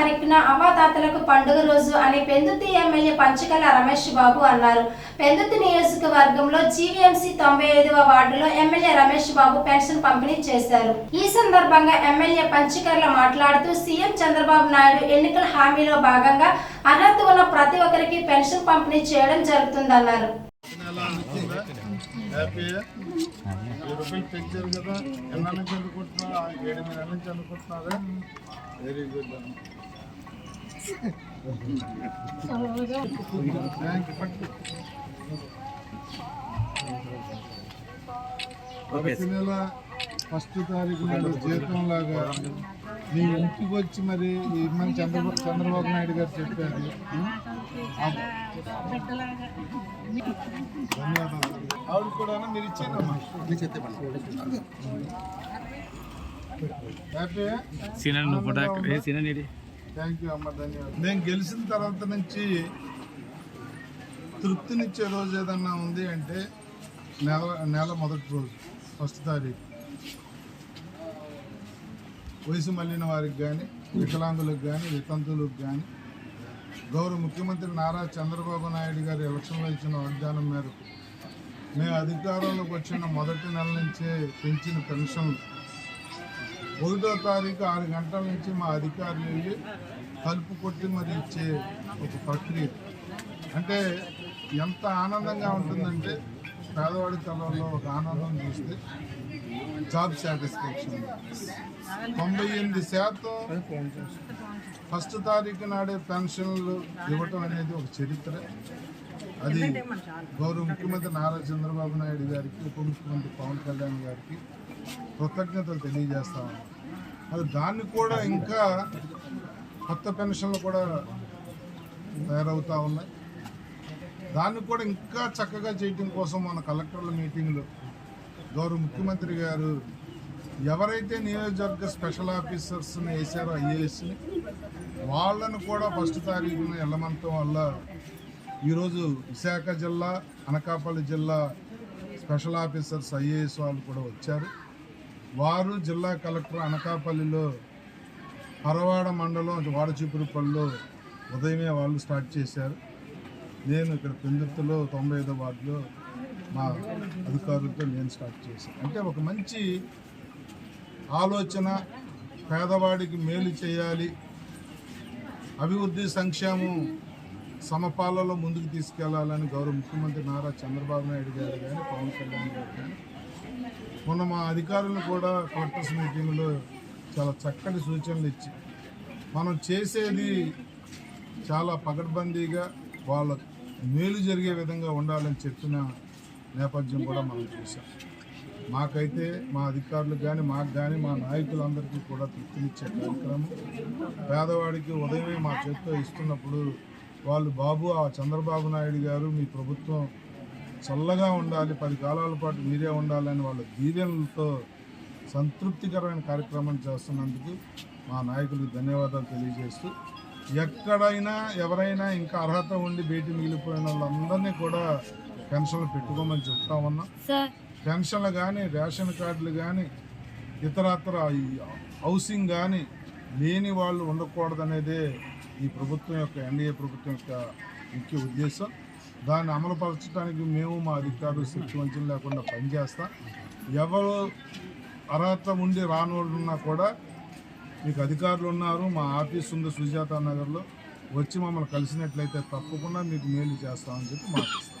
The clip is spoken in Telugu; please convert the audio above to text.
తారీఖున అవ్వాతాతలకు పండుగ రోజు అని పెందుర్తి ఎమ్మెల్యే పంచకర్ల రమేష్ బాబు అన్నారు. పెందుర్తి నియోజకవర్గంలో జీవీఎంసీ 95వ వార్డులో ఎమ్మెల్యే రమేష్ బాబు పెన్షన్ పంపిణీ చేశారు. ఈ సందర్భంగా ఎమ్మెల్యే పంచకర్ల మాట్లాడుతూ సీఎం చంద్రబాబు నాయుడు ఎన్నికల హామీలో భాగంగా అర్హత ఉన్న ప్రతి ఒక్కరికి పెన్షన్ పంపిణీ చేయడం జరుగుతుందన్నారు. Very good. నెల ఫస్ట్ తారీఖు నాడు జీతం లాగా నీ ఇంటికి వచ్చి మరి మన చంద్రబాబు నాయుడు గారు చెప్పారు. ధన్యవాదాలు. ఆవిడ కూడా మీరు ఇచ్చేదమ్మా. థ్యాంక్ యూ అమ్మ, ధన్యవాదాలు. నేను గెలిచిన తర్వాత నుంచి తృప్తినిచ్చే రోజు ఏదన్నా ఉంది అంటే నెల మొదటి రోజు ఫస్ట్ తారీఖు వయసు మళ్ళిన వారికి కానీ, వికలాంగులకు కానీ, వితంతువులకు కానీ గౌరవ ముఖ్యమంత్రి నారా చంద్రబాబు నాయుడు గారు ఎలక్షన్లో ఇచ్చిన వాగ్దానం మేరకు మేము అధికారంలోకి వచ్చిన మొదటి నెల నుంచే పెంచిన పెన్షన్లు 1వ తారీఖు 6 గంటల నుంచి మా అధికారులు వెళ్ళి కలుపు కొట్టి మరి ఇచ్చే ఒక ప్రక్రియ. అంటే ఎంత ఆనందంగా ఉంటుందంటే పేదవాడి కళల్లో ఒక ఆనందం చూస్తే జాబ్ సాటిస్ఫాక్షన్. 98% ఫస్ట్ తారీఖు నాడే పెన్షన్లు ఇవ్వటం అనేది ఒక చరిత్ర. అది గౌరవ ముఖ్యమంత్రి నారా చంద్రబాబు నాయుడు గారికి, ఉప ముఖ్యమంత్రి పవన్ కళ్యాణ్ గారికి కృతజ్ఞతలు తెలియజేస్తా ఉన్నాం. అది దాన్ని కూడా ఇంకా కొత్త పెన్షన్లు కూడా తయారవుతూ ఉన్నాయి. దాన్ని కూడా ఇంకా చక్కగా చేయటం కోసం మన కలెక్టర్ల మీటింగ్లో గౌరవ ముఖ్యమంత్రి గారు ఎవరైతే నియోజకవర్గ స్పెషల్ ఆఫీసర్స్ని వేసారో ఐఏఎస్ని వాళ్ళను కూడా ఫస్ట్ తారీఖున వెళ్ళమంటం వల్ల ఈరోజు విశాఖ జిల్లా, అనకాపల్లి జిల్లా స్పెషల్ ఆఫీసర్స్ ఐఏఎస్ వాళ్ళు కూడా వచ్చారు. వారు జిల్లా కలెక్టర్ అనకాపల్లిలో పరవాడ మండలం వాడచీపురుపల్లిలో ఉదయమే వాళ్ళు స్టార్ట్ చేశారు. నేను ఇక్కడ పెందుర్తిలో 95వ వార్డులో మా అధికారులతో నేను స్టార్ట్ చేశాను. అంటే ఒక మంచి ఆలోచన, పేదవాడికి మేలు చేయాలి, అభివృద్ధి సంక్షేమం సమపాలలో ముందుకు తీసుకెళ్లాలని గౌరవ ముఖ్యమంత్రి నారా చంద్రబాబు నాయుడు గారు కానీ, పవన్ కళ్యాణ్ గారు కానీ మొన్న మా అధికారులను కూడా కలెక్టర్స్ మీటింగ్లో చాలా చక్కటి సూచనలు ఇచ్చి మనం చేసేది చాలా పకడ్బందీగా వాళ్ళ మేలు జరిగే విధంగా ఉండాలని చెప్పిన నేపథ్యం కూడా మనం చూసాం. మాకైతే మా అధికారులకు కానీ, మాకు కానీ, మా నాయకులందరికీ కూడా తృప్తినిచ్చే కార్యక్రమం. పేదవాడికి ఉదయమే మా చేతితో ఇస్తున్నప్పుడు వాళ్ళు బాబు ఆ చంద్రబాబు నాయుడు గారు మీ ప్రభుత్వం చల్లగా ఉండాలి, 10 కాలాల పాటు మీరే ఉండాలని వాళ్ళ దీవెనలతో సంతృప్తికరమైన కార్యక్రమం చేస్తున్నందుకు మా నాయకులకు ధన్యవాదాలు తెలియజేస్తూ, ఎక్కడైనా ఎవరైనా ఇంకా అర్హత ఉండి బయట మిగిలిపోయిన వాళ్ళందరినీ కూడా పెన్షన్లు పెట్టుకోమని చెప్తా ఉన్నాం. పెన్షన్లు కానీ, రేషన్ కార్డులు కానీ, ఇతరత్ర హౌసింగ్ కానీ లేని వాళ్ళు ఉండకూడదనేదే ఈ ప్రభుత్వం యొక్క, ఎన్డీఏ ప్రభుత్వం యొక్క ముఖ్య ఉద్దేశం. దాన్ని అమలుపరచడానికి మేము మా అధికారులు శక్తివంచన లేకుండా పనిచేస్తాం. ఎవరు అర్హత ఉండి రానోళ్ళున్నా కూడా మీకు అధికారులు ఉన్నారు, మా ఆఫీస్ ఉంది సుజాత నగర్లో, వచ్చి మమ్మల్ని కలిసినట్లయితే తప్పకుండా మీకు మేలు చేస్తామని చెప్పి మాట్లాడుతాం.